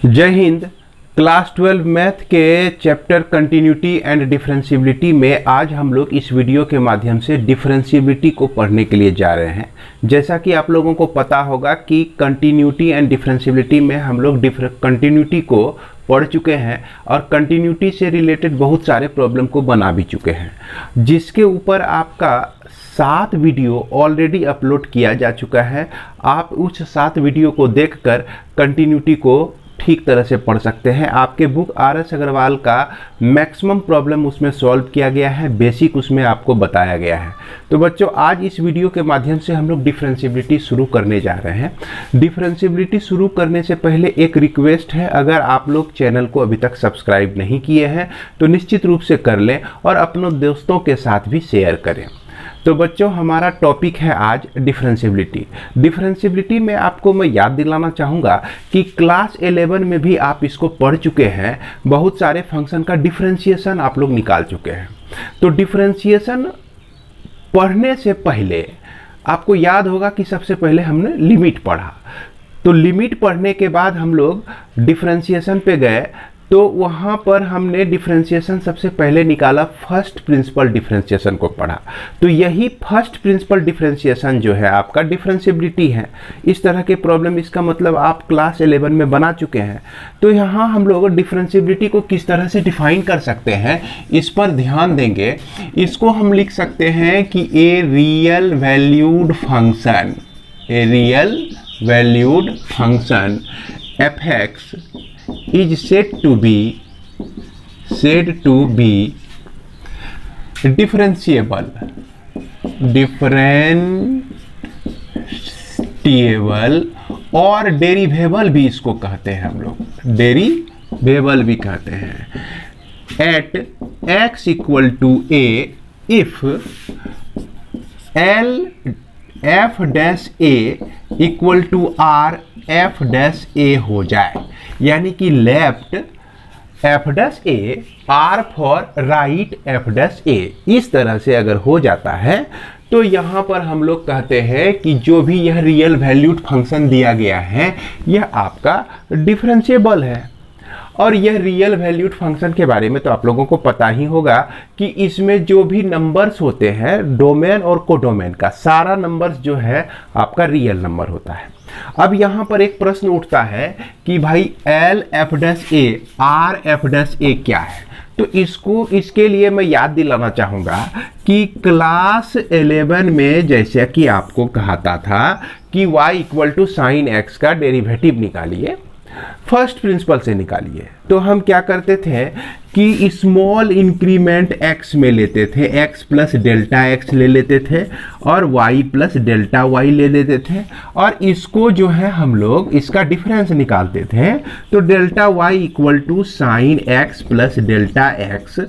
जय Hind. Class 12 math के chapter continuity and differentiability में आज हम लोग इस वीडियो के माध्यम से डिफरेंशियबिलिटी को पढ़ने के लिए जा रहे हैं। जैसा कि आप लोगों को पता होगा कि कंटिन्यूटी एंड डिफरेंशियबिलिटी में हम लोग कंटिन्यूटी को पढ़ चुके हैं और कंटिन्यूटी से रिलेटेड बहुत सारे प्रॉब्लम को बना भी चुके हैं, जिसके ऊपर आपका 7 वीडियो ऑलरेडी अपलोड किया जा चुका है। आप उस 7 वीडियो को देखकर कंटिन्यूटी को ठीक तरह से पढ़ सकते हैं। आपके बुक RS अग्रवाल का मैक्सिमम प्रॉब्लम उसमें सॉल्व किया गया है, बेसिक उसमें आपको बताया गया है। तो बच्चों, आज इस वीडियो के माध्यम से हम लोग डिफरेंशियबिलिटी शुरू करने जा रहे हैं। डिफरेंशियबिलिटी शुरू करने से पहले एक रिक्वेस्ट है, अगर आप लोग चैनल को अभी तक सब्सक्राइब नहीं किए हैं तो निश्चित रूप से कर लें और अपने दोस्तों के साथ भी शेयर करें। तो बच्चों, हमारा टॉपिक है आज डिफरेंशियबिलिटी। डिफरेंशियबिलिटी में आपको मैं याद दिलाना चाहूँगा कि क्लास 11 में भी आप इसको पढ़ चुके हैं। बहुत सारे फंक्शन का डिफरेंशिएशन आप लोग निकाल चुके हैं। तो डिफरेंशिएशन पढ़ने से पहले आपको याद होगा कि सबसे पहले हमने लिमिट पढ़ा। तो लिमिट पढ़ने के बाद हम लोग डिफरेंशिएशन पे गए, तो वहाँ पर हमने डिफरेंशिएशन सबसे पहले निकाला, फर्स्ट प्रिंसिपल डिफरेंशिएशन को पढ़ा। तो यही फर्स्ट प्रिंसिपल डिफरेंशिएशन जो है आपका डिफरेंशियबिलिटी है। इस तरह के प्रॉब्लम, इसका मतलब आप क्लास 11 में बना चुके हैं। तो यहाँ हम लोग डिफरेंशियबिलिटी को किस तरह से डिफाइन कर सकते हैं, इस पर ध्यान देंगे। इसको हम लिख सकते हैं कि a real valued function, a real valued function f(x) is said to be differentiable और डेरिवेबल भी इसको कहते हैं हम लोग, डेरिवेबल भी कहते हैं। At x equal to a if l f dash a equal to r f dash a हो जाए, यानी कि left f dash a r for right f dash a, इस तरह से अगर हो जाता है तो यहाँ पर हम लोग कहते हैं कि जो भी यह रियल वैल्यूड फंक्शन दिया गया है यह आपका डिफरेंशिएबल है। और यह रियल वैल्यूड फंक्शन के बारे में तो आप लोगों को पता ही होगा कि इसमें जो भी नंबर्स होते हैं, डोमेन और कोडोमेन का सारा नंबर्स जो है आपका रियल नंबर होता है। अब यहाँ पर एक प्रश्न उठता है कि भाई L F dash A R F dash A क्या है। तो इसके लिए मैं याद दिलाना चाहूँगा कि क्लास 11 में जैसे कि आपको कहता था कि y equal to sine x का डेरिवेटिव निकालिए, फर्स्ट प्रिंसिपल से निकालिए। तो हम क्या करते थे कि स्मॉल इंक्रीमेंट x में लेते थे, x प्लस डेल्टा x ले लेते थे और y प्लस डेल्टा y ले लेते थे, और इसको जो है हम लोग इसका डिफरेंस निकालते थे। तो delta y equal to sine x plus delta x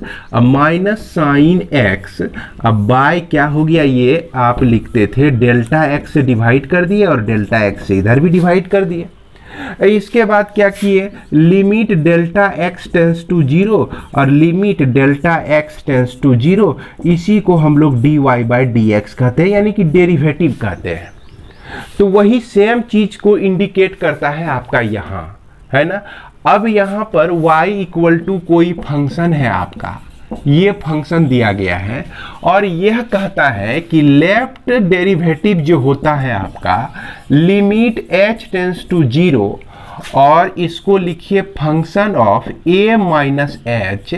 minus sine x, अब बाय क्या हो गया, ये आप लिखते थे डेल्टा x से डिवाइड कर दिए और डेल्टा x से इधर भी डिवाइड कर दिए। इसके बाद क्या किए, limit delta x tends to 0 और limit delta x tends to 0, इसी को हम लोग dy बाई dx कहते हैं, यानी कि डेरिवेटिव कहते हैं। तो वही सेम चीज को इंडिकेट करता है आपका यहाँ, है ना। अब यहाँ पर y इक्वल टू कोई फंक्शन है आपका, ये फंक्शन दिया गया है और यह कहता है कि लेफ्ट डेरिवेटिव जो होता है आपका लिमिट h टेंस टू 0, और इसको लिखिए function of a minus h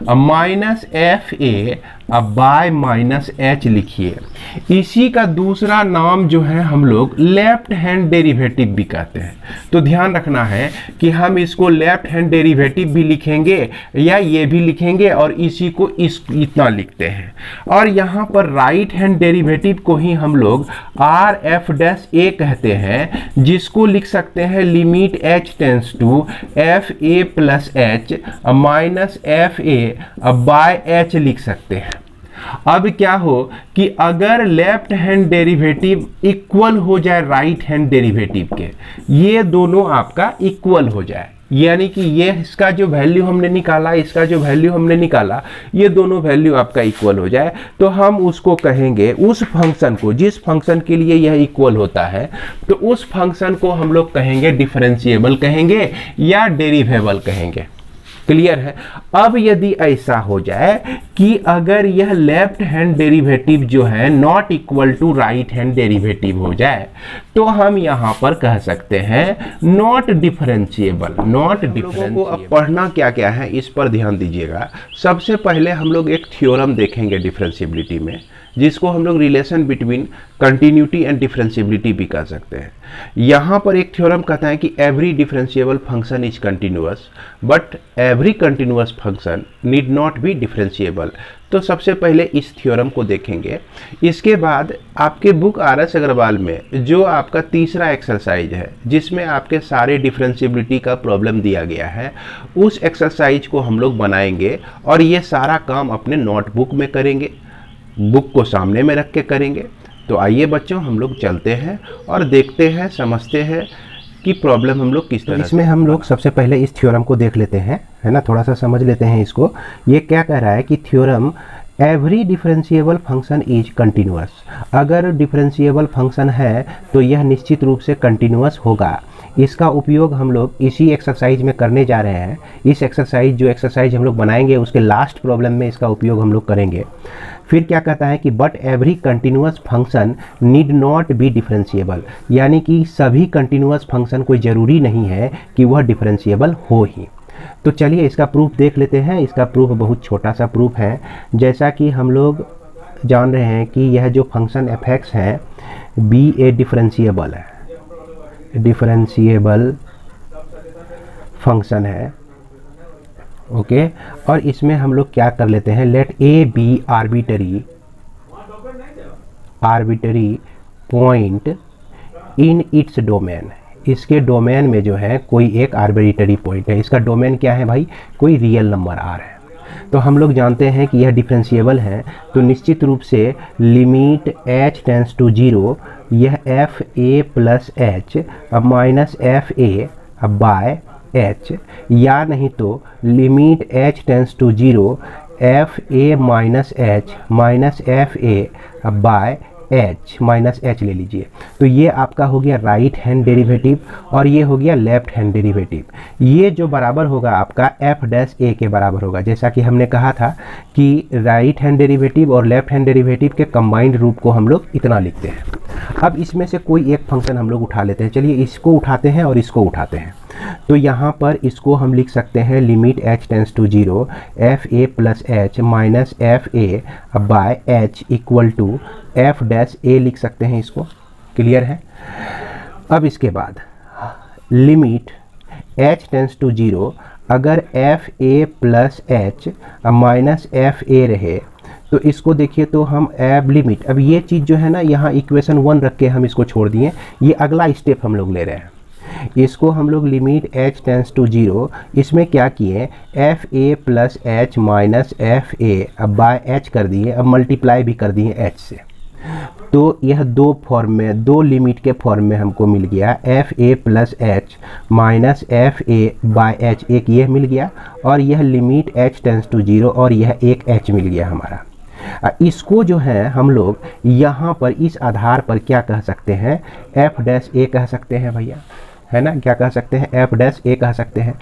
minus f a bye minus h लिखिए। इसी का दूसरा नाम जो है हम लोग लेफ्ट हैंड डेरिवेटिव भी कहते हैं। तो ध्यान रखना है कि हम इसको लेफ्ट हैंड डेरिवेटिव भी लिखेंगे या ये भी लिखेंगे और इसी को इतना लिखते हैं। और यहाँ पर राइट हैंड डेरिवेटिव को ही हम लोग आर एफ डैश ए कहते हैं, जिसको लिख सकते हैं limit h tends to f a plus h minus f a by h लिख सकते हैं। अब क्या हो कि अगर लेफ्ट हैंड डेरिवेटिव इक्वल हो जाए राइट हैंड डेरिवेटिव के, ये दोनों आपका इक्वल हो जाए, यानी कि ये इसका जो वैल्यू हमने निकाला, इसका जो वैल्यू हमने निकाला, ये दोनों वैल्यू आपका इक्वल हो जाए, तो हम उसको कहेंगे, उस फंक्शन को, जिस फंक्शन के लिए यह इक्वल होता है, तो उस फंक्शन को हम लोग कहेंगे डिफरेंशिएबल कहेंगे या डेरिवेबल कहेंगे। क्लियर है। अब यदि ऐसा हो जाए कि अगर यह लेफ्ट हैंड डेरिवेटिव जो है not equal to right hand derivative हो जाए, तो हम यहां पर कह सकते हैं नॉट डिफरेंशिएबल। नॉट डिफरेंशिएबल को अब पढ़ना क्या क्या है इस पर ध्यान दीजिएगा। सबसे पहले हम लोग एक थ्योरम देखेंगे डिफरेंशिएबिलिटी में, जिसको हम लोग relation between continuity and differentiability भी कह सकते हैं। यहाँ पर एक थ्योरम कहता है कि every differentiable function is continuous but every continuous function need not be differentiable. तो सबसे पहले इस थ्योरम को देखेंगे। इसके बाद आपके बुक आर.एस. अग्रवाल में जो आपका तीसरा एक्सरसाइज है, जिसमें आपके सारे डिफरेंशिएबिलिटी का प्रॉब्लम दिया गया है, उस एक्सरसाइज को हम लोग बनाएंगे और ये सारा काम अपने नोटबुक में करेंगे, बुक को सामने में रख के करेंगे। तो आइए बच्चों, हम लोग चलते हैं और देखते हैं, समझते हैं कि प्रॉब्लम हम लोग किस तरह। इसमें हम लोग सबसे पहले इस थ्योरम को देख लेते हैं, है ना, थोड़ा सा समझ लेते हैं इसको। ये क्या कह रहा है कि theorem every differentiable function is continuous. अगर डिफरेंशिएबल फंक्शन है तो यह निश्चित रूप से कंटिन्यूअस होगा। इसका उपयोग हम लोग इसी एक्सरसाइज में करने जा रहे हैं। इस एक्सरसाइज, जो एक्सरसाइज हम लोग बनाएंगे, उसके लास्ट प्रॉब्लम में इसका उपयोग हम लोग करेंगे। फिर क्या कहता है कि but every continuous function need not be differentiable, यानी कि सभी कंटिन्यूअस फंक्शन कोई ज़रूरी नहीं है कि वह डिफरेंशिएबल हो ही। तो चलिए इसका प्रूफ देख लेते हैं। इसका प्रूफ बहुत छोटा सा प्रूफ है। जैसा कि हम लोग जान रहे हैं कि यह जो फंक्शन f(x) है, बी ए डिफरेंशिएबल है, डिफरेंशिएबल फंक्शन है। ओके, और इसमें हम लोग क्या कर लेते हैं, let a be arbitrary point in its domain. इसके डोमेन में जो है कोई एक आर्बिटरी पॉइंट है। इसका डोमेन क्या है भाई, कोई रियल नंबर आर है। तो हम लोग जानते हैं कि यह डिफरेंशिएबल है, तो निश्चित रूप से लिमिट h टेंस टू 0 यह f a plus h minus f a by h, या नहीं तो limit h tends to 0 f a minus h minus f a by h minus h ले लीजिए। तो ये आपका हो गया राइट हैंड डेरिवेटिव और ये हो गया लेफ्ट हैंड डेरिवेटिव। ये जो बराबर होगा आपका f' के बराबर होगा। जैसा कि हमने कहा था कि राइट हैंड डेरिवेटिव और लेफ्ट हैंड डेरिवेटिव के कंबाइंड रूप को हम लोग इतना लिखते हैं। अब इसमें से कोई एक फंक्शन हम लोग उठा लेते हैं। चलिए इसको उठाते हैं और इसको उठाते हैं। तो यहाँ पर इसको हम लिख सकते हैं limit h tends to 0 f a plus h minus f a by h equal to f' लिख सकते हैं इसको। क्लियर है। अब इसके बाद लिमिट h टेंस टू 0 अगर F a plus h minus f ए रहे तो इसको देखिए, तो हम एब लिमिट, अब ये चीज़ जो है ना, यहाँ इक्वेशन 1 रख के हम इसको छोड़ दिए। ये अगला स्टेप हम लोग ले रहे हैं। इसको हम लोग लिमिट h टेंस टू 0, इसमें क्या किए, F a plus h minus f ए अब बाय एच कर दिए, अब मल्टीप्लाई भी कर दिए h से। तो यह दो फॉर्म में, दो लिमिट के फॉर्म में हमको मिल गया, F a plus h minus f a by H, एक यह मिल गया, और यह लिमिट h टेंस टू 0 और यह एक h मिल गया हमारा। इसको जो है हम लोग यहाँ पर इस आधार पर क्या कह सकते हैं, f' कह सकते हैं भैया, है ना, क्या कह सकते हैं, f' कह सकते हैं।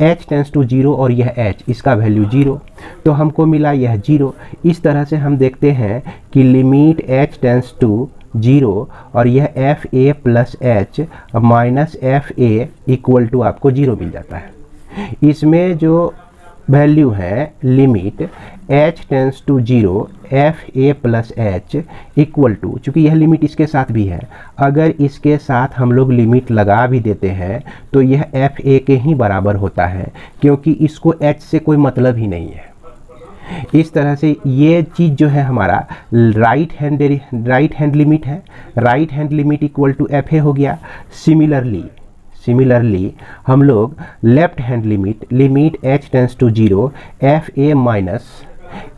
h टेंस टू 0 और यह h, इसका वैल्यू 0, तो हमको मिला यह 0। इस तरह से हम देखते हैं कि लिमिट h टेंस टू 0 और यह f a plus h minus f a equal to आपको 0 मिल जाता है। इसमें जो वैल्यू है limit h tends to 0 f a plus h equal to, चूँकि यह लिमिट इसके साथ भी है, अगर इसके साथ हम लोग लिमिट लगा भी देते हैं तो यह एफ ए के ही बराबर होता है, क्योंकि इसको h से कोई मतलब ही नहीं है। इस तरह से ये चीज़ जो है हमारा राइट हैंड लिमिट है, right hand limit equal to f a हो गया। सिमिलरली हम लोग left hand limit h tends to 0 f a minus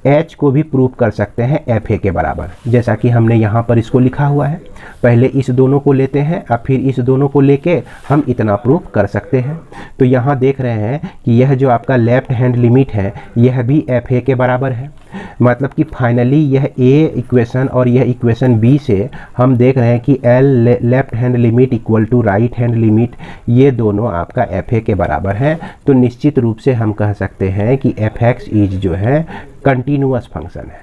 h को भी प्रूव कर सकते हैं एफ ए के बराबर, जैसा कि हमने यहाँ पर इसको लिखा हुआ है। पहले इस दोनों को लेते हैं और फिर इस दोनों को लेके हम इतना प्रूव कर सकते हैं। तो यहाँ देख रहे हैं कि यह जो आपका लेफ्ट हैंड लिमिट है यह भी एफ ए के बराबर है। मतलब कि फाइनली यह ए इक्वेशन और यह इक्वेशन बी से हम देख रहे हैं कि l left hand limit equal to right hand limit, ये दोनों आपका एफ ए के बराबर है। तो निश्चित रूप से हम कह सकते हैं कि एफ एक्स इज जो है कंटिन्यूअस फंक्शन है,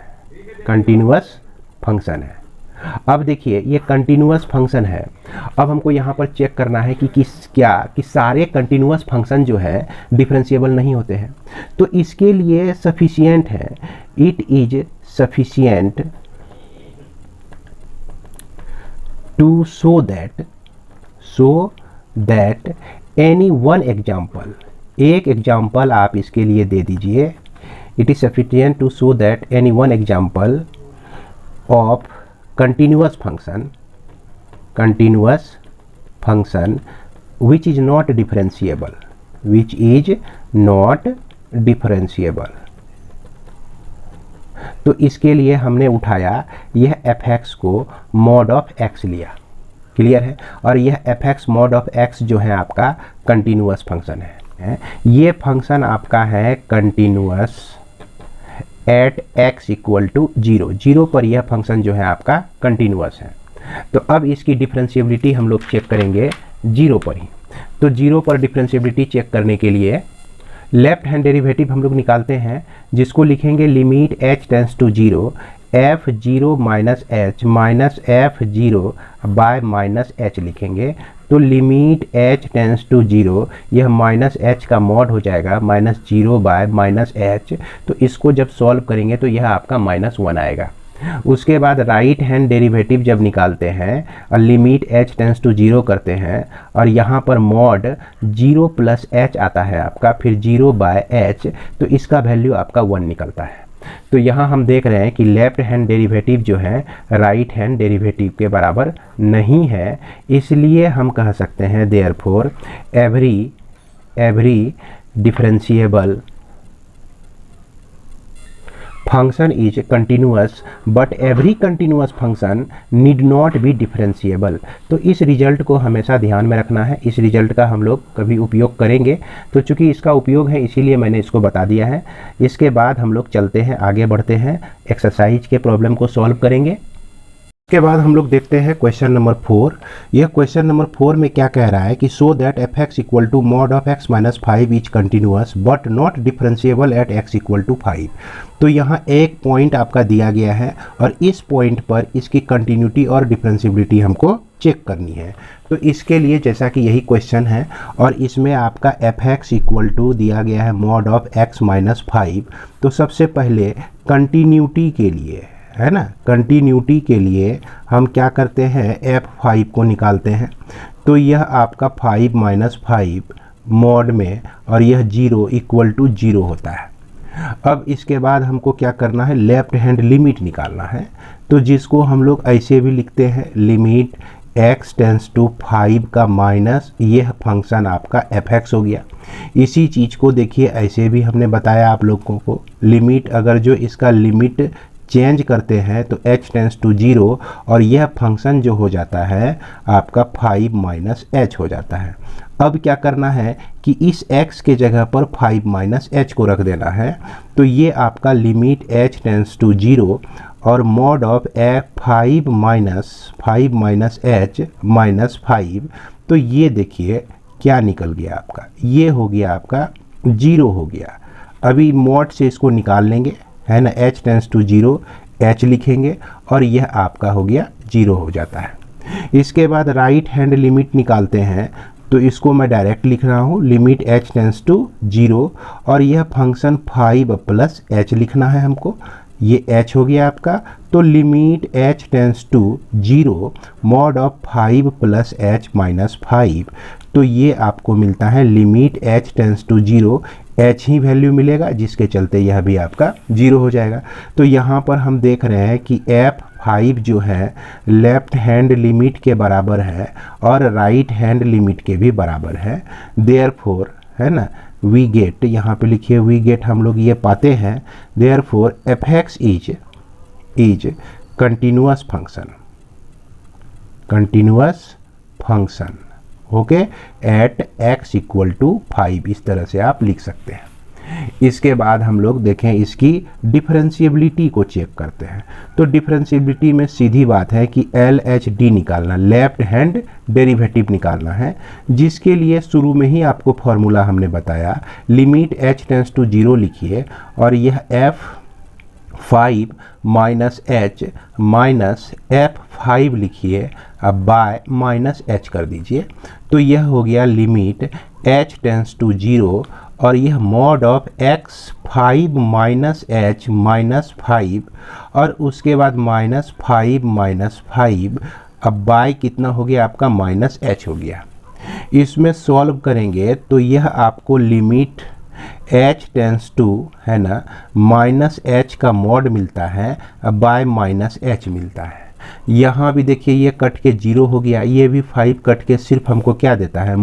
कंटिन्यूअस फंक्शन है। अब देखिए ये कंटिन्यूअस फंक्शन है। अब हमको यहाँ पर चेक करना है कि कि सारे कंटिन्यूअस फंक्शन जो है डिफरेंशिएबल नहीं होते हैं। तो इसके लिए सफिशिएंट है, it is sufficient to show that any one example, एक एग्जाम्पल आप इसके लिए दे दीजिए। It is sufficient to show that any one example of continuous function which is not differentiable, तो इसके लिए हमने उठाया यह एफ एक्स को मॉड ऑफ एक्स लिया, क्लियर है। और यह F x mod of x जो है आपका कंटिन्यूअस फंक्शन है। ये फंक्शन आपका है continuous at x equal to 0, 0 पर यह फंक्शन जो है आपका कंटिन्यूअस है। तो अब इसकी डिफरेंशिएबिलिटी हम लोग चेक करेंगे 0 पर ही। तो 0 पर डिफरेंशिएबिलिटी चेक करने के लिए लेफ्ट हैंड डेरिवेटिव हम लोग निकालते हैं, जिसको लिखेंगे limit h tends to 0 f0 minus f0 by minus h लिखेंगे। तो लिमिट h टेंस टू 0, यह माइनस h का मॉड हो जाएगा -0 बाय माइनस h। तो इसको जब सॉल्व करेंगे तो यह आपका -1 आएगा। उसके बाद राइट हैंड डेरिवेटिव जब निकालते हैं और लिमिट h टेंस टू 0 करते हैं और यहाँ पर मॉड 0 प्लस h आता है आपका, फिर 0 बाय h, तो इसका वैल्यू आपका 1 निकलता है। तो यहाँ हम देख रहे हैं कि लेफ्ट हैंड डेरिवेटिव जो है राइट हैंड डेरिवेटिव के बराबर नहीं है, इसलिए हम कह सकते हैं therefore every differentiable function is continuous but every continuous function need not be differentiable. तो इस रिजल्ट को हमेशा ध्यान में रखना है, इस रिजल्ट का हम लोग कभी उपयोग करेंगे। तो चूंकि इसका उपयोग है इसीलिए मैंने इसको बता दिया है। इसके बाद हम लोग चलते हैं, आगे बढ़ते हैं, एक्सरसाइज के प्रॉब्लम को सॉल्व करेंगे। इसके बाद हम लोग देखते हैं क्वेश्चन नंबर 4। यह क्वेश्चन नंबर 4 में क्या कह रहा है कि so that f x equal to mod of x minus 5 is continuous but not differentiable at x equal to 5। तो यहाँ एक पॉइंट आपका दिया गया है और इस पॉइंट पर इसकी कंटिन्यूटी और डिफरेंशिएबिलिटी हमको चेक करनी है। तो इसके लिए जैसा कि यही क्वेश्चन है और इसमें आपका एफ एक्स इक्वल टू दिया गया है मॉड ऑफ एक्स माइनस 5। तो सबसे पहले कंटिन्यूटी के लिए, है ना, कंटिन्यूटी के लिए हम क्या करते हैं, f5 को निकालते हैं। तो यह आपका 5 माइनस 5 मॉड में और यह 0 इक्वल टू 0 होता है। अब इसके बाद हमको क्या करना है, लेफ्ट हैंड लिमिट निकालना है। तो जिसको हम लोग ऐसे भी लिखते हैं लिमिट x टेंस टू 5 का माइनस यह फंक्शन आपका f(x) हो गया। इसी चीज़ को देखिए ऐसे भी हमने बताया आप लोगों को, लिमिट अगर जो इसका लिमिट चेंज करते हैं तो h टेंस टू 0 और यह फंक्शन जो हो जाता है आपका 5 माइनस h हो जाता है। अब क्या करना है कि इस x के जगह पर 5 माइनस h को रख देना है। तो ये आपका लिमिट h टेंस टू 0 और mod of f5 minus h minus 5। तो ये देखिए क्या निकल गया आपका, ये हो गया आपका 0 हो गया। अभी मॉड से इसको निकाल लेंगे, है ना, h टेंस टू 0 h लिखेंगे और यह आपका हो गया 0 हो जाता है। इसके बाद राइट हैंड लिमिट निकालते हैं। तो इसको मैं डायरेक्ट लिख रहा हूँ, लिमिट h टेंस टू 0 और यह फंक्शन 5 प्लस h लिखना है हमको, ये h हो गया आपका। तो limit h tends to 0 mod of 5 plus h minus 5। तो ये आपको मिलता है limit h tends to 0, h ही वैल्यू मिलेगा जिसके चलते यह भी आपका 0 हो जाएगा। तो यहाँ पर हम देख रहे हैं कि f5 जो है लेफ्ट हैंड लिमिट के बराबर है और राइट हैंड लिमिट के भी बराबर है। देयरफॉर, है ना, वी गेट, यहाँ पे लिखिए वी गेट हम लोग ये पाते हैं, therefore f x is continuous function okay at x equal to 5, इस तरह से आप लिख सकते हैं। इसके बाद हम लोग देखें इसकी डिफरेंशिएबिलिटी को चेक करते हैं। तो डिफरेंशिएबिलिटी में सीधी बात है कि LHD निकालना, लेफ्ट हैंड डेरिवेटिव निकालना है, जिसके लिए शुरू में ही आपको फॉर्मूला हमने बताया, लिमिट h टेंस टू 0 लिखिए और यह F5 minus h minus F5 लिखिए, अब बाय माइनस h कर दीजिए। तो यह हो गया लिमिट h टेंस टू 0 और यह mod of x5 minus h minus 5 और उसके बाद माइनस 5 माइनस 5, अब बाय कितना हो गया आपका माइनस h हो गया। इसमें सॉल्व करेंगे तो यह आपको लिमिट h टेंस टू है ना माइनस h का मॉड मिलता है, अब बाय माइनस h मिलता है। यहाँ भी देखिए ये कट के 0 हो गया, ये भी 5 कट के सिर्फ हमको क्या देता है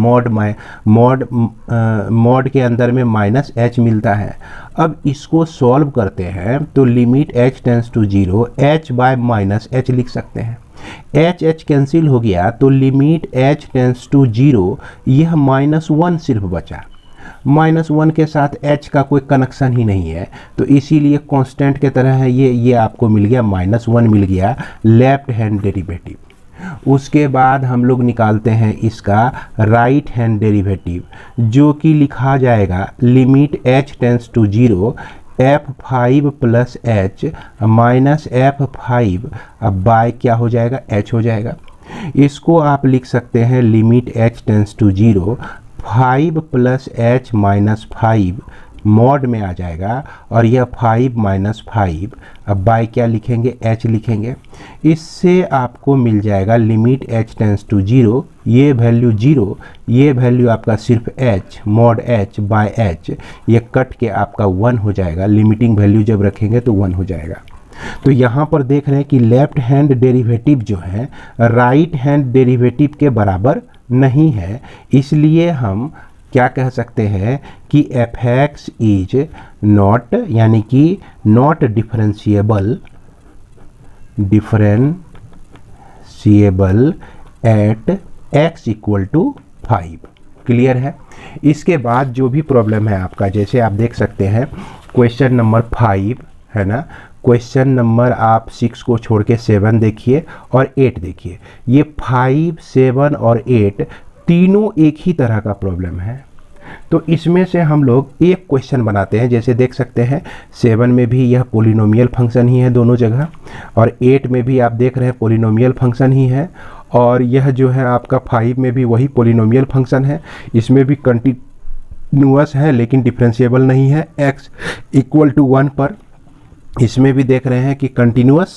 मॉड के अंदर में माइनस h मिलता है। अब इसको सॉल्व करते हैं तो limit h tends to 0 h by minus h लिख सकते हैं। h कैंसिल हो गया तो लिमिट h टेंस टू 0, यह -1 सिर्फ बचा। -1 के साथ h का कोई कनेक्शन ही नहीं है, तो इसीलिए कांस्टेंट के तरह है, ये आपको मिल गया -1 मिल गया लेफ्ट हैंड डेरिवेटिव। उसके बाद हम लोग निकालते हैं इसका राइट हैंड डेरिवेटिव, जो कि लिखा जाएगा limit h tends to 0 F5 plus h minus F5, अब बाय क्या हो जाएगा h हो जाएगा। इसको आप लिख सकते हैं limit h tends to 0 5 plus h minus 5 mod में आ जाएगा और यह 5 माइनस 5, अब बाय क्या लिखेंगे h लिखेंगे। इससे आपको मिल जाएगा लिमिट h टेंस टू 0, ये वैल्यू 0, ये वैल्यू आपका सिर्फ h mod h by h, ये कट के आपका 1 हो जाएगा। लिमिटिंग वैल्यू जब रखेंगे तो 1 हो जाएगा। तो यहाँ पर देख रहे हैं कि लेफ्ट हैंड डेरिवेटिव जो है राइट हैंड डेरिवेटिव के बराबर नहीं है, इसलिए हम क्या कह सकते हैं कि f(x) इज नॉट, यानी कि not differentiable at x equal to 5। Clear है। इसके बाद जो भी प्रॉब्लम है आपका, जैसे आप देख सकते हैं क्वेश्चन नंबर 5 है ना, क्वेश्चन नंबर आप 6 को छोड़ के 7 देखिए और 8 देखिए। ये 5, 7 और 8 तीनों एक ही तरह का प्रॉब्लम है। तो इसमें से हम लोग एक क्वेश्चन बनाते हैं। जैसे देख सकते हैं 7 में भी यह पोलिनोमियल फंक्शन ही है दोनों जगह, और 8 में भी आप देख रहे हैं पोलिनोमियल फंक्शन ही है, और यह जो है आपका 5 में भी वही पोलिनोमियल फंक्शन है। इसमें भी कंटिन्यूअस है लेकिन डिफरेंशिएबल नहीं है x इक्वल टू 1 पर। इसमें भी देख रहे हैं कि कंटिन्यूअस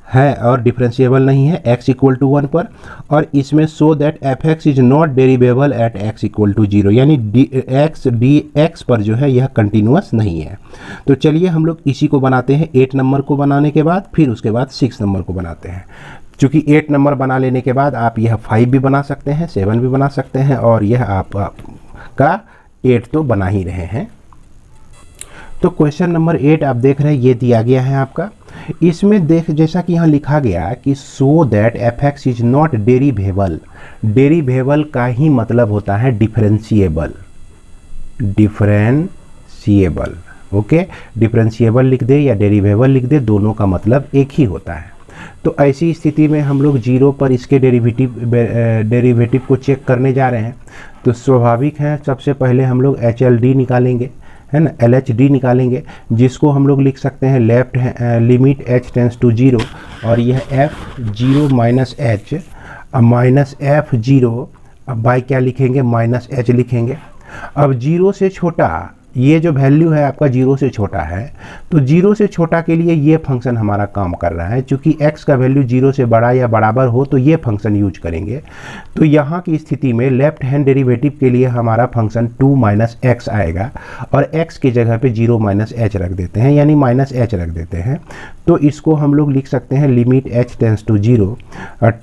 है और डिफरेंशिएबल नहीं है x इक्वल टू 1 पर, और इसमें so that f(x) is not derivable at x equal to 0, यानी dx पर जो है यह कंटिन्यूअस नहीं है। तो चलिए हम लोग इसी को बनाते हैं 8 नंबर को बनाने के बाद, फिर उसके बाद 6 नंबर को बनाते हैं। चूँकि 8 नंबर बना लेने के बाद आप यह 5 भी बना सकते हैं, 7 भी बना सकते हैं, और यह आपका 8 तो बना ही रहे हैं। तो क्वेश्चन नंबर 8 आप देख रहे हैं ये दिया गया है आपका। इसमें देख जैसा कि यहाँ लिखा गया कि so that f(x) is not derivable. Derivable का ही मतलब होता है डिफरेंशिएबल। ओके, डिफरेंशिएबल लिख दे या डेरिवेबल लिख दे, दोनों का मतलब एक ही होता है। तो ऐसी स्थिति में हम लोग 0 पर इसके डेरिवेटिव को चेक करने जा रहे हैं। तो स्वाभाविक है सबसे पहले हम लोग HLD निकालेंगे, है ना, LHD निकालेंगे, जिसको हम लोग लिख सकते हैं left limit h tends to 0, और यह F0 minus h minus F0, अब बाय क्या लिखेंगे माइनस h लिखेंगे। अब 0 से छोटा, ये जो वैल्यू है आपका 0 से छोटा है, तो 0 से छोटा के लिए ये फंक्शन हमारा काम कर रहा है। चूँकि x का वैल्यू 0 से बड़ा या बराबर हो तो ये फंक्शन यूज करेंगे। तो यहाँ की स्थिति में लेफ्ट हैंड डेरिवेटिव के लिए हमारा फंक्शन 2 माइनस x आएगा, और x की जगह पे 0 माइनस h रख देते हैं, यानी माइनस h रख देते हैं। तो इसको हम लोग लिख सकते हैं limit h tends to 0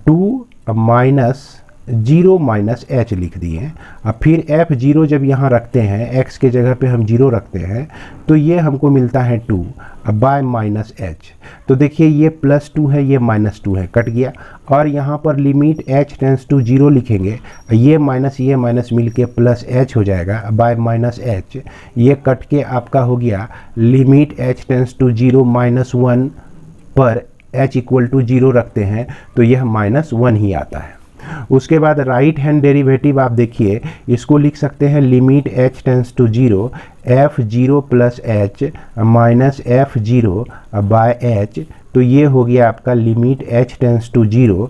2 minus zero minus h लिख दिए। अब फिर एफ जीरो जब यहाँ रखते हैं, एक्स के जगह पे हम जीरो रखते हैं, तो ये हमको मिलता है 2 बाय माइनस एच। तो देखिए ये +2 है, ये -2 है, कट गया। और यहाँ पर लिमिट h टेंस टू 0 लिखेंगे, ये माइनस मिल के प्लस एच हो जाएगा बाय माइनस एच। ये कट के आपका हो गया लिमिट h टेंस टू 0 -1 पर h इक्वल टू 0 रखते हैं तो यह -1 ही आता है। उसके बाद राइट हैंड डेरिवेटिव आप देखिए, इसको लिख सकते हैं limit h tends to 0 f0 plus h minus f0 by h. तो ये हो गया आपका लिमिट h टेंस टू 0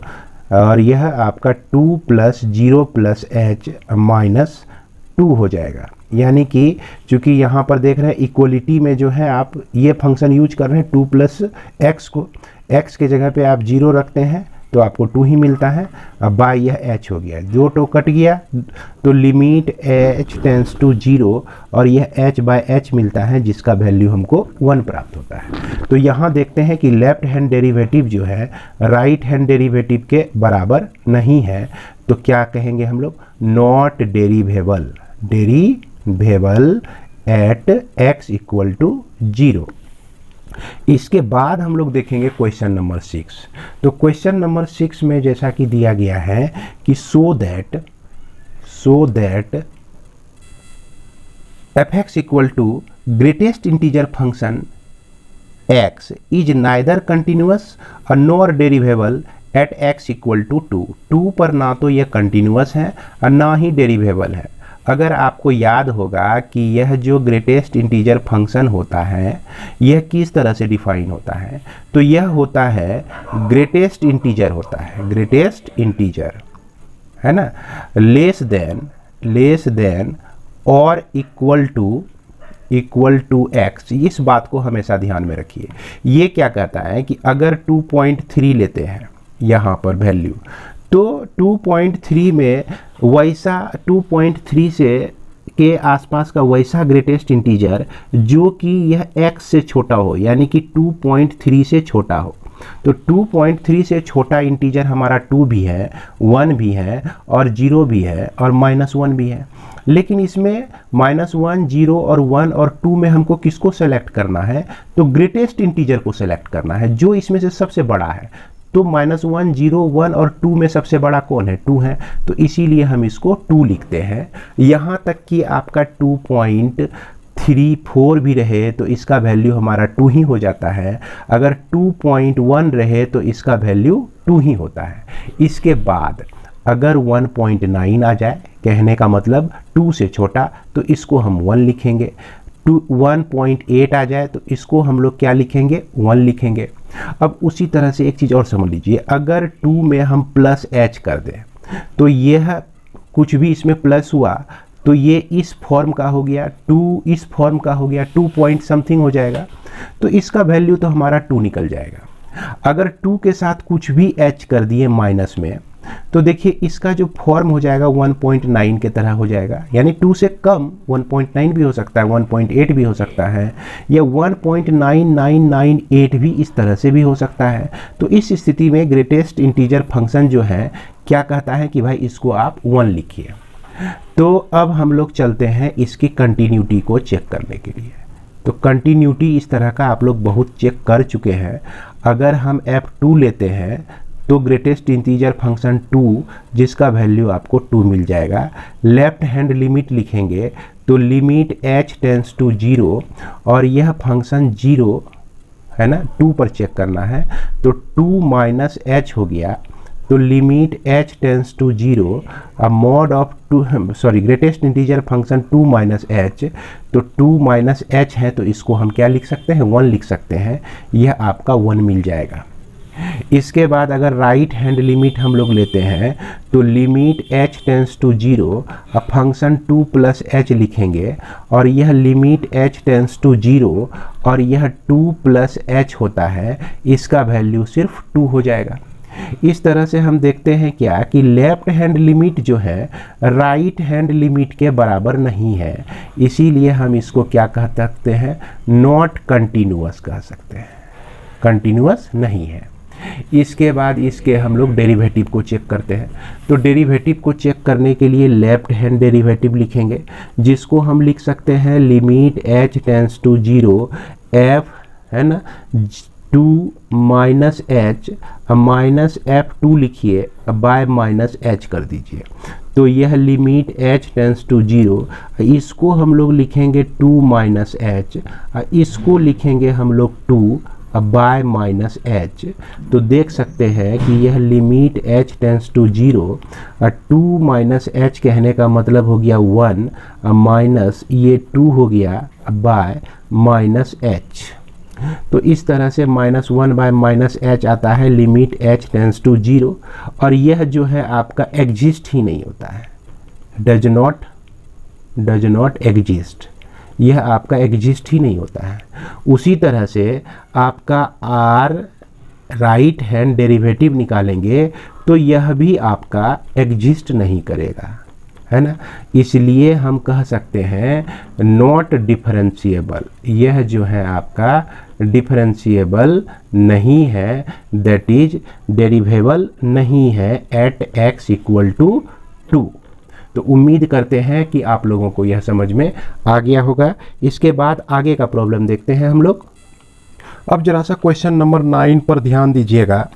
और यह आपका 2 + 0 + h -2 हो जाएगा। यानी कि चूँकि यहाँ पर देख रहे हैं इक्वलिटी में जो है आप ये फंक्शन यूज कर रहे हैं 2 + x को, x के जगह पे आप 0 रखते हैं तो आपको 2 ही मिलता है। अब बाय यह h हो गया, जो टो कट गया तो लिमिट h टेंस टू 0 और यह h बाय h मिलता है जिसका वैल्यू हमको 1 प्राप्त होता है। तो यहाँ देखते हैं कि लेफ्ट हैंड डेरिवेटिव जो है राइट हैंड डेरिवेटिव के बराबर नहीं है, तो क्या कहेंगे हम लोग, not derivable at x equal to 0। इसके बाद हम लोग देखेंगे क्वेश्चन नंबर 6। तो क्वेश्चन नंबर 6 में जैसा कि दिया गया है कि so that f(x) equal to greatest integer function x is neither continuous और nor derivable at x equal to 2 पर ना तो यह कंटिन्यूअस है और ना ही डेरिवेबल है। अगर आपको याद होगा कि यह जो ग्रेटेस्ट इंटीजर फंक्शन होता है यह किस तरह से डिफाइन होता है, तो यह होता है ग्रेटेस्ट इंटीजर होता है, ग्रेटेस्ट इंटीजर है ना, लेस देन और इक्वल टू x। इस बात को हमेशा ध्यान में रखिए। ये क्या कहता है कि अगर 2.3 लेते हैं यहाँ पर वैल्यू, तो 2.3 में वैसा 2.3 से के आसपास का वैसा ग्रेटेस्ट इंटीजर जो कि यह x से छोटा हो, यानी कि 2.3 से छोटा हो। तो 2.3 से छोटा इंटीजर हमारा 2 भी है, 1 भी है और 0 भी है और -1 भी है। लेकिन इसमें -1, 0 और 1 और 2 में हमको किसको सेलेक्ट करना है, तो ग्रेटेस्ट इंटीजर को सेलेक्ट करना है जो इसमें से सबसे बड़ा है। तो -1, 0, 1 और 2 में सबसे बड़ा कौन है, 2 है। तो इसीलिए हम इसको 2 लिखते हैं। यहाँ तक कि आपका 2.34 भी रहे तो इसका वैल्यू हमारा 2 ही हो जाता है। अगर 2.1 रहे तो इसका वैल्यू 2 ही होता है। इसके बाद अगर 1.9 आ जाए, कहने का मतलब 2 से छोटा, तो इसको हम 1 लिखेंगे। 1.8 आ जाए तो इसको हम लोग क्या लिखेंगे, 1 लिखेंगे। अब उसी तरह से एक चीज़ और समझ लीजिए, अगर 2 में हम +h कर दें तो यह कुछ भी इसमें प्लस हुआ तो ये इस फॉर्म का हो गया, 2 इस फॉर्म का हो गया, 2 पॉइंट समथिंग हो जाएगा। तो इसका वैल्यू तो हमारा 2 निकल जाएगा। अगर 2 के साथ कुछ भी h कर दिए माइनस में, तो देखिए इसका जो फॉर्म हो जाएगा 1.9 के तरह हो जाएगा। यानी 2 से कम 1.9 भी हो सकता है, 1.8 भी हो सकता है, या 1.9998 भी इस तरह से भी हो सकता है। तो इस स्थिति में ग्रेटेस्ट इंटीजर फंक्शन जो है क्या कहता है कि भाई इसको आप 1 लिखिए। तो अब हम लोग चलते हैं इसकी कंटिन्यूटी को चेक करने के लिए। तो कंटिन्यूटी इस तरह का आप लोग बहुत चेक कर चुके हैं। अगर हम f2 लेते हैं तो ग्रेटेस्ट इंटीजर फंक्शन 2 जिसका वैल्यू आपको 2 मिल जाएगा। लेफ्ट हैंड लिमिट लिखेंगे तो लिमिट h टेंस टू 0 और यह फंक्शन 0 है ना, 2 पर चेक करना है तो 2 माइनस h हो गया। तो limit h tends to 0 mod of 2 greatest integer function 2 minus h, तो 2 माइनस h है तो इसको हम क्या लिख सकते हैं, 1 लिख सकते हैं। यह आपका 1 मिल जाएगा। इसके बाद अगर राइट हैंड लिमिट हम लोग लेते हैं तो limit h tends to 0 function 2 + h लिखेंगे और यह लिमिट h टेंस टू 0 और यह 2 + h होता है, इसका वैल्यू सिर्फ 2 हो जाएगा। इस तरह से हम देखते हैं क्या कि लेफ्ट हैंड लिमिट जो है राइट हैंड लिमिट के बराबर नहीं है, इसीलिए हम इसको क्या कह सकते हैं, नॉट कंटिन्यूअस कह सकते हैं, कंटिन्यूअस नहीं है। इसके बाद इसके हम लोग डेरिवेटिव को चेक करते हैं। तो डेरिवेटिव को चेक करने के लिए लेफ्ट हैंड डेरिवेटिव लिखेंगे, जिसको हम लिख सकते हैं limit h tends to 0 f, है ना, 2 माइनस एच माइनस f2 लिखिए बाय माइनस h कर दीजिए। तो यह लिमिट h टेंस टू 0, इसको हम लोग लिखेंगे 2 माइनस एच, इसको लिखेंगे हम लोग 2 बाय माइनस एच। तो देख सकते हैं कि यह limit h tends to 0, 2 minus h कहने का मतलब हो गया 1 माइनस ये 2 हो गया बाय माइनस एच। तो इस तरह से -1 बाय माइनस एच आता है लिमिट h टेंस टू 0, और यह जो है आपका एग्जिस्ट ही नहीं होता है, डज नॉट एग्जिस्ट, यह आपका एग्जिस्ट ही नहीं होता है। उसी तरह से आपका r राइट हैंड डेरिवेटिव निकालेंगे तो यह भी आपका एग्जिस्ट नहीं करेगा, है ना। इसलिए हम कह सकते हैं नॉट डिफरेंशिएबल, यह जो है आपका डिफरेंशिएबल नहीं है, दैट इज डेरिवेबल नहीं है एट x इक्वल टू 2। तो उम्मीद करते हैं कि आप लोगों को यह समझ में आ गया होगा। इसके बाद आगे का प्रॉब्लम देखते हैं हम लोग। अब जरा सा क्वेश्चन नंबर 9 पर ध्यान दीजिएगा।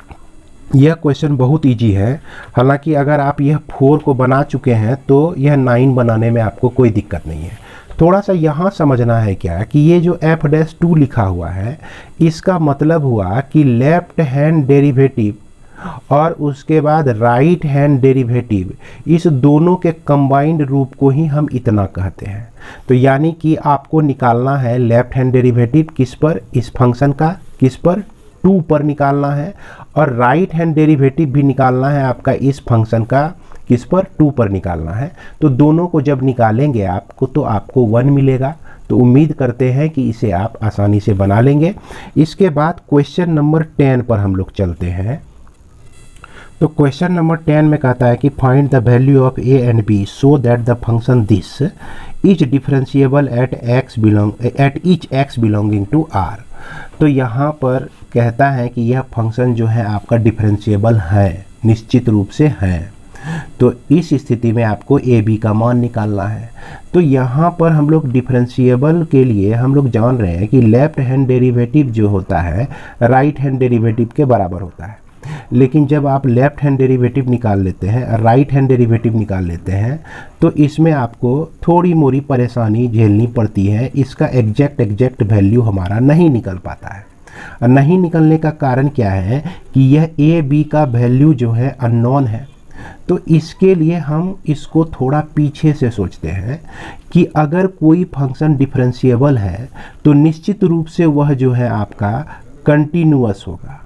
यह क्वेश्चन बहुत इजी है, हालांकि अगर आप यह 4 को बना चुके हैं तो यह 9 बनाने में आपको कोई दिक्कत नहीं है। थोड़ा सा यहाँ समझना है क्या कि ये जो f'2 लिखा हुआ है, इसका मतलब हुआ कि लेफ्ट हैंड डेरिवेटिव और उसके बाद राइट हैंड डेरिवेटिव, इस दोनों के कंबाइंड रूप को ही हम इतना कहते हैं। तो यानी कि आपको निकालना है लेफ्ट हैंड डेरिवेटिव किस पर, इस फंक्शन का किस पर, 2 पर निकालना है, और राइट हैंड डेरिवेटिव भी निकालना है आपका इस फंक्शन का किस पर, 2 पर निकालना है। तो दोनों को जब निकालेंगे आपको तो आपको 1 मिलेगा। तो उम्मीद करते हैं कि इसे आप आसानी से बना लेंगे। इसके बाद क्वेश्चन नंबर 10 पर हम लोग चलते हैं। तो क्वेश्चन नंबर 10 में कहता है कि find the value of a and b so that the function this is differentiable at each x belonging to r। तो यहाँ पर कहता है कि यह फंक्शन जो है आपका डिफरेंशिएबल है, निश्चित रूप से है। तो इस स्थिति में आपको ए बी का मान निकालना है। तो यहाँ पर हम लोग डिफरेंशिएबल के लिए हम लोग जान रहे हैं कि लेफ्ट हैंड डेरिवेटिव जो होता है राइट हैंड डेरिवेटिव के बराबर होता है। लेकिन जब आप लेफ्ट हैंड डेरिवेटिव निकाल लेते हैं, राइट हैंड डेरिवेटिव निकाल लेते हैं, तो इसमें आपको थोड़ी मोड़ी परेशानी झेलनी पड़ती है। इसका एग्जैक्ट वैल्यू हमारा नहीं निकल पाता है। नहीं निकलने का कारण क्या है कि यह ए बी का वैल्यू जो है अननोन है। तो इसके लिए हम इसको थोड़ा पीछे से सोचते हैं कि अगर कोई फंक्शन डिफरेंशिएबल है तो निश्चित रूप से वह जो है आपका कंटिन्यूअस होगा।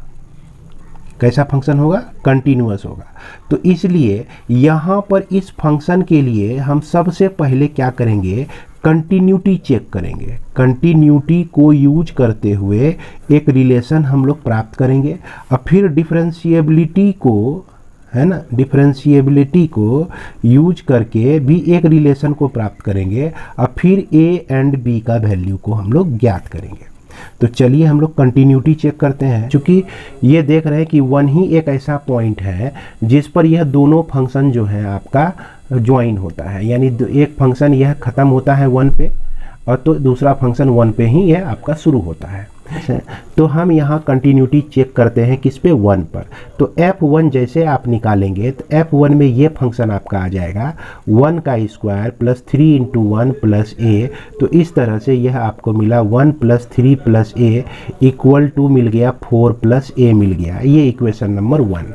कैसा फंक्शन होगा? कंटिन्यूअस होगा। तो इसलिए यहाँ पर इस फंक्शन के लिए हम सबसे पहले क्या करेंगे, कंटिन्यूटी चेक करेंगे। कंटिन्यूटी को यूज करते हुए एक रिलेशन हम लोग प्राप्त करेंगे, और फिर डिफरेंशिएबिलिटी को, है ना, डिफरेंशिएबिलिटी को यूज करके भी एक रिलेशन को प्राप्त करेंगे, और फिर ए एंड बी का वैल्यू को हम लोग ज्ञात करेंगे। तो चलिए हम लोग कंटिन्यूटी चेक करते हैं। चूँकि ये देख रहे हैं कि 1 ही एक ऐसा पॉइंट है जिस पर यह दोनों फंक्शन जो है आपका ज्वाइन होता है, यानी एक फंक्शन यह ख़त्म होता है 1 पे और तो दूसरा फंक्शन 1 पे ही यह आपका शुरू होता है। तो हम यहाँ कंटिन्यूटी चेक करते हैं किस पे, 1 पर। तो f1 जैसे आप निकालेंगे तो f1 में ये फंक्शन आपका आ जाएगा 1 का square plus 3 into 1 plus a। तो इस तरह से यह आपको मिला 1 plus 3 plus a equal to मिल गया 4 प्लस a मिल गया। ये इक्वेशन नंबर 1।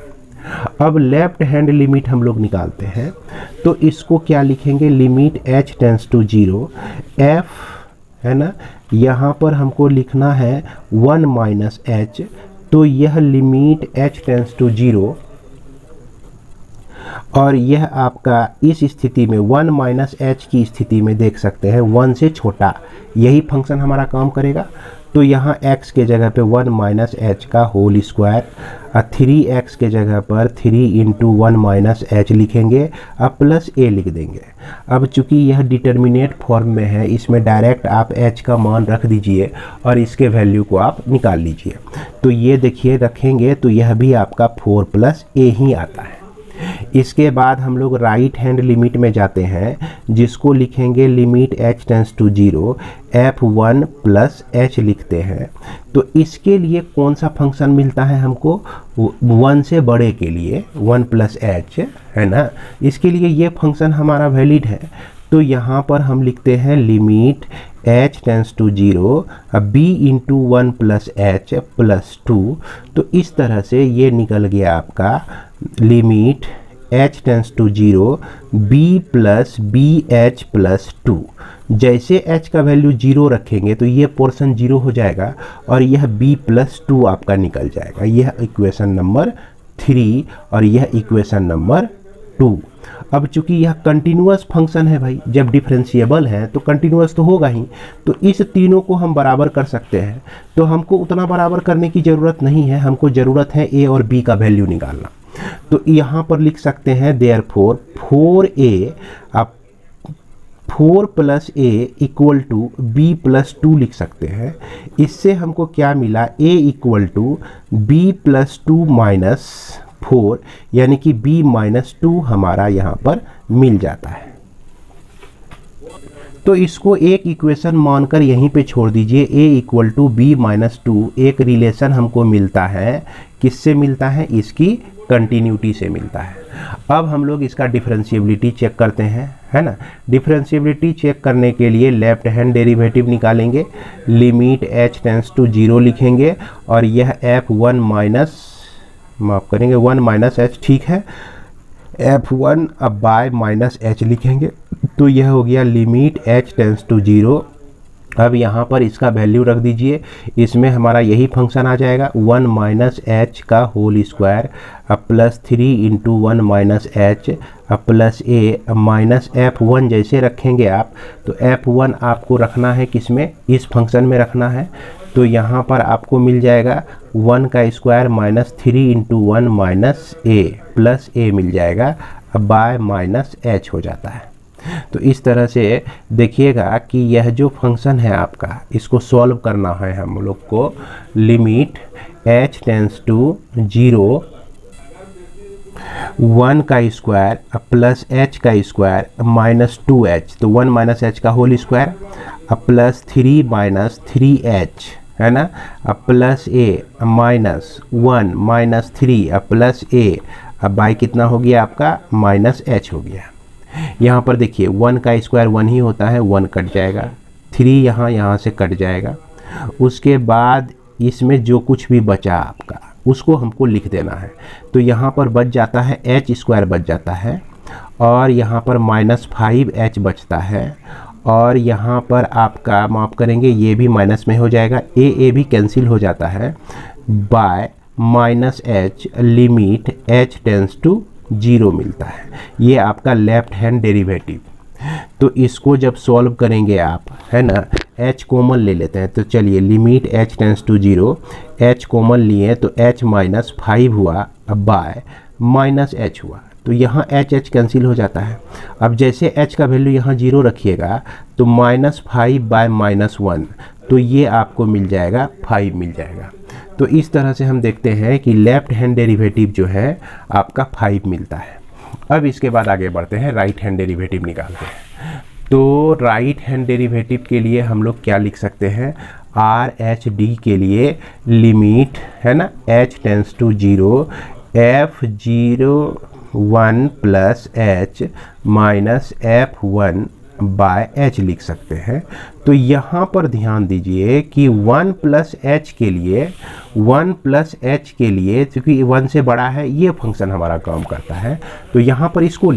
अब लेफ्ट हैंड लिमिट हम लोग निकालते हैं। तो इसको क्या लिखेंगे, limit h tends to 0 f, है ना, यहाँ पर हमको लिखना है 1 माइनस h। तो यह लिमिट h टेंस टू 0, और यह आपका इस स्थिति में 1 माइनस h की स्थिति में देख सकते हैं 1 से छोटा, यही फंक्शन हमारा काम करेगा। तो यहाँ x के जगह पे 1 माइनस एच का होल स्क्वायर, 3x के जगह पर 3 इंटू 1 माइनस एच लिखेंगे, अब प्लस a लिख देंगे। अब चूंकि यह डिटर्मिनेट फॉर्म में है, इसमें डायरेक्ट आप h का मान रख दीजिए और इसके वैल्यू को आप निकाल लीजिए। तो ये देखिए रखेंगे तो यह भी आपका 4 प्लस a ही आता है। इसके बाद हम लोग राइट हैंड लिमिट में जाते हैं, जिसको लिखेंगे limit h tends to 0 f1 plus h लिखते हैं। तो इसके लिए कौन सा फंक्शन मिलता है हमको, 1 से बड़े के लिए 1 प्लस h है ना, इसके लिए ये फंक्शन हमारा वैलिड है। तो यहाँ पर हम लिखते हैं limit h tends to 0 b into 1 plus h plus 2। तो इस तरह से ये निकल गया आपका limit h tends to 0 b plus b h plus 2। जैसे h का वैल्यू 0 रखेंगे तो ये पोर्शन 0 हो जाएगा और यह b प्लस 2 आपका निकल जाएगा। यह इक्वेशन नंबर 3 और यह इक्वेशन नंबर 2। अब चूंकि यह कंटिन्यूअस फंक्शन है भाई, जब डिफरेंशिएबल है तो कंटिन्यूअस तो होगा ही, तो इस तीनों को हम बराबर कर सकते हैं। तो हमको उतना बराबर करने की ज़रूरत नहीं है, हमको ज़रूरत है a और b का वैल्यू निकालना। तो यहाँ पर लिख सकते हैं देयरफॉर 4a, अब 4 plus a equal to b plus 2 लिख सकते हैं। इससे हमको क्या मिला, a equal to b plus 2 minus 4, यानी कि b माइनस 2 हमारा यहाँ पर मिल जाता है। तो इसको एक इक्वेशन मानकर यहीं पे छोड़ दीजिए, a equal to b minus 2 एक रिलेशन हमको मिलता है। किससे मिलता है, इसकी कंटिन्यूटी से मिलता है। अब हम लोग इसका डिफरेंशिएबिलिटी चेक करते हैं, है ना। डिफरेंशिएबिलिटी चेक करने के लिए लेफ्ट हैंड डेरिवेटिव निकालेंगे, लिमिट h टेंस टू 0 लिखेंगे और यह f1 माइनस, माफ़ करेंगे 1 माइनस h, ठीक है, f1 अब बाय माइनस h लिखेंगे। तो यह हो गया लिमिट h टेंस टू 0। अब यहाँ पर इसका वैल्यू रख दीजिए, इसमें हमारा यही फंक्शन आ जाएगा 1 माइनस h का होल स्क्वायर, अब प्लस 3 इंटू 1 माइनस h, अब प्लस a, माइनस f1 जैसे रखेंगे आप, तो f1 आपको रखना है किसमें, इस फंक्शन में रखना है। तो यहाँ पर आपको मिल जाएगा 1 का square minus 3 into 1 minus a plus a मिल जाएगा, अब बाय माइनस h हो जाता है। तो इस तरह से देखिएगा कि यह जो फंक्शन है आपका, इसको सॉल्व करना है हम लोग को। लिमिट h टेंस टू 0 1 का स्क्वायर प्लस h का स्क्वायर माइनस 2h, तो 1 माइनस h का होल स्क्वायर, अब प्लस 3 माइनस 3h, है ना, अब प्लस a माइनस 1 माइनस 3, अब प्लस a, अब बाई कितना हो गया आपका, माइनस h हो गया। यहाँ पर देखिए 1 का स्क्वायर 1 ही होता है, 1 कट जाएगा, 3 यहाँ से कट जाएगा। उसके बाद इसमें जो कुछ भी बचा आपका उसको हमको लिख देना है। तो यहाँ पर बच जाता है h स्क्वायर बच जाता है, और यहाँ पर माइनस 5h बचता है, और यहाँ पर आपका माफ़ करेंगे ये भी माइनस में हो जाएगा, a भी कैंसिल हो जाता है, by minus h limit h tends to 0 मिलता है। ये आपका लेफ्ट हैंड डेरिवेटिव। तो इसको जब सॉल्व करेंगे आप, है ना, h कॉमन ले लेते हैं। तो चलिए limit h tends to 0, h common लिए तो h माइनस 5 हुआ, अब बाय माइनस h हुआ, तो यहाँ h कैंसिल हो जाता है। अब जैसे h का वैल्यू यहाँ 0 रखिएगा तो माइनस 5 बाय माइनस 1, तो ये आपको मिल जाएगा 5 मिल जाएगा। तो इस तरह से हम देखते हैं कि लेफ्ट हैंड डेरिवेटिव जो है आपका 5 मिलता है। अब इसके बाद आगे बढ़ते हैं, राइट हैंड डेरिवेटिव निकालते हैं। तो राइट हैंड डेरिवेटिव के लिए हम लोग क्या लिख सकते हैं, आर एच डी के लिए लिमिट, है ना, h tends to 0 f(0) 1 plus h minus f1 by h लिख सकते हैं। तो यहाँ पर ध्यान दीजिए कि 1 प्लस h के लिए, 1 प्लस h के लिए क्योंकि 1 से बड़ा है ये फंक्शन हमारा काम करता है, तो यहाँ पर इसको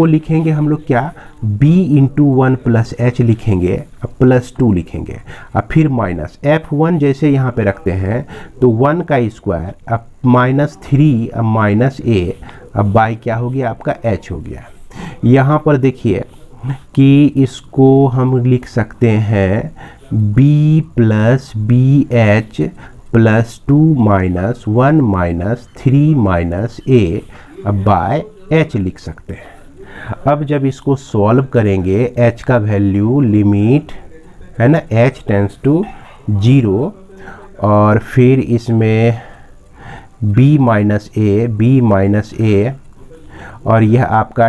लिखेंगे हम लोग क्या, b इंटू 1 प्लस h लिखेंगे, अब प्लस 2 लिखेंगे, अब फिर माइनस f1 जैसे यहाँ पे रखते हैं तो 1 का स्क्वायर, अब माइनस 3, अब माइनस a, अब बाई क्या हो गया आपका h हो गया। यहाँ पर देखिए कि इसको हम लिख सकते हैं b plus b h plus 2 minus 1 minus 3 minus a by h लिख सकते हैं। अब जब इसको सॉल्व करेंगे एच का वैल्यू लिमिट है ना एच टेंस टू 0 और फिर इसमें b माइनस ए और यह आपका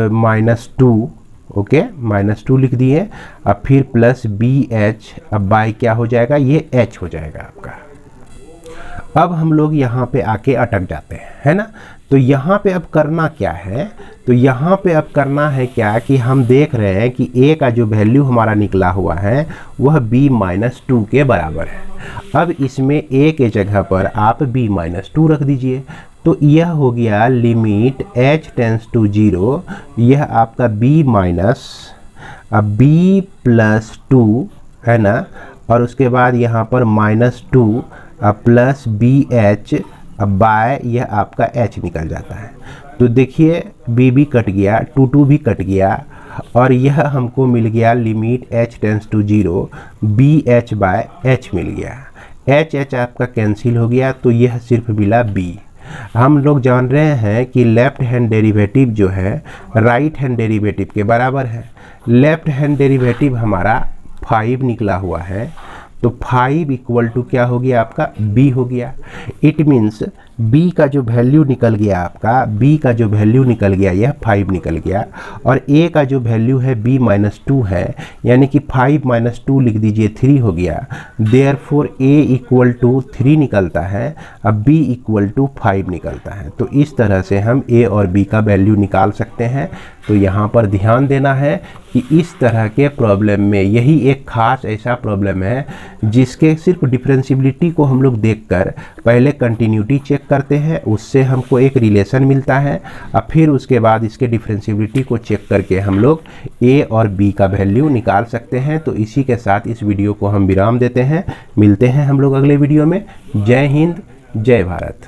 -2 ओके -2 लिख दिए। अब फिर प्लस बी एच, अब बाय क्या हो जाएगा, ये एच हो जाएगा आपका। अब हम लोग यहाँ पे आके अटक जाते हैं, है ना। तो यहाँ पे अब करना क्या है, तो यहाँ पे अब करना है क्या कि हम देख रहे हैं कि a का जो वैल्यू हमारा निकला हुआ है वह b-2 के बराबर है। अब इसमें a के जगह पर आप b-2 रख दीजिए, तो यह हो गया लिमिट h टेंस टू 0, यह आपका b प्लस 2 है ना, और उसके बाद यहाँ पर -2 प्लस बी एच बाय यह आपका h निकल जाता है। तो देखिए b भी कट गया, 2 भी कट गया और यह हमको मिल गया limit h tends to 0 B H by H मिल गया। h आपका कैंसिल हो गया, तो यह सिर्फ मिला b। हम लोग जान रहे हैं कि लेफ्ट हैंड डेरिवेटिव जो है राइट हैंड डेरिवेटिव के बराबर है। लेफ्ट हैंड डेरिवेटिव हमारा 5 निकला हुआ है, तो 5 इक्वल टू क्या हो गया आपका b हो गया। इट मीन्स b का जो वैल्यू निकल गया आपका, b का जो वैल्यू निकल गया यह 5 निकल गया, और a का जो वैल्यू है b-2 है, यानी कि 5 - 2 लिख दीजिए 3 हो गया। देयरफॉर a इक्वल टू 3 निकलता है, अब b इक्वल टू 5 निकलता है। तो इस तरह से हम a और b का वैल्यू निकाल सकते हैं। तो यहाँ पर ध्यान देना है कि इस तरह के प्रॉब्लम में यही एक खास ऐसा प्रॉब्लम है जिसके सिर्फ डिफरेंशियबिलिटी को हम लोग देखकर पहले कंटिन्यूटी चेक करते हैं, उससे हमको एक रिलेशन मिलता है, और फिर उसके बाद इसके डिफरेंशियबिलिटी को चेक करके हम लोग a और b का वैल्यू निकाल सकते हैं। तो इसी के साथ इस वीडियो को हम विराम देते हैं। मिलते हैं हम लोग अगले वीडियो में। जय हिंद, जय भारत।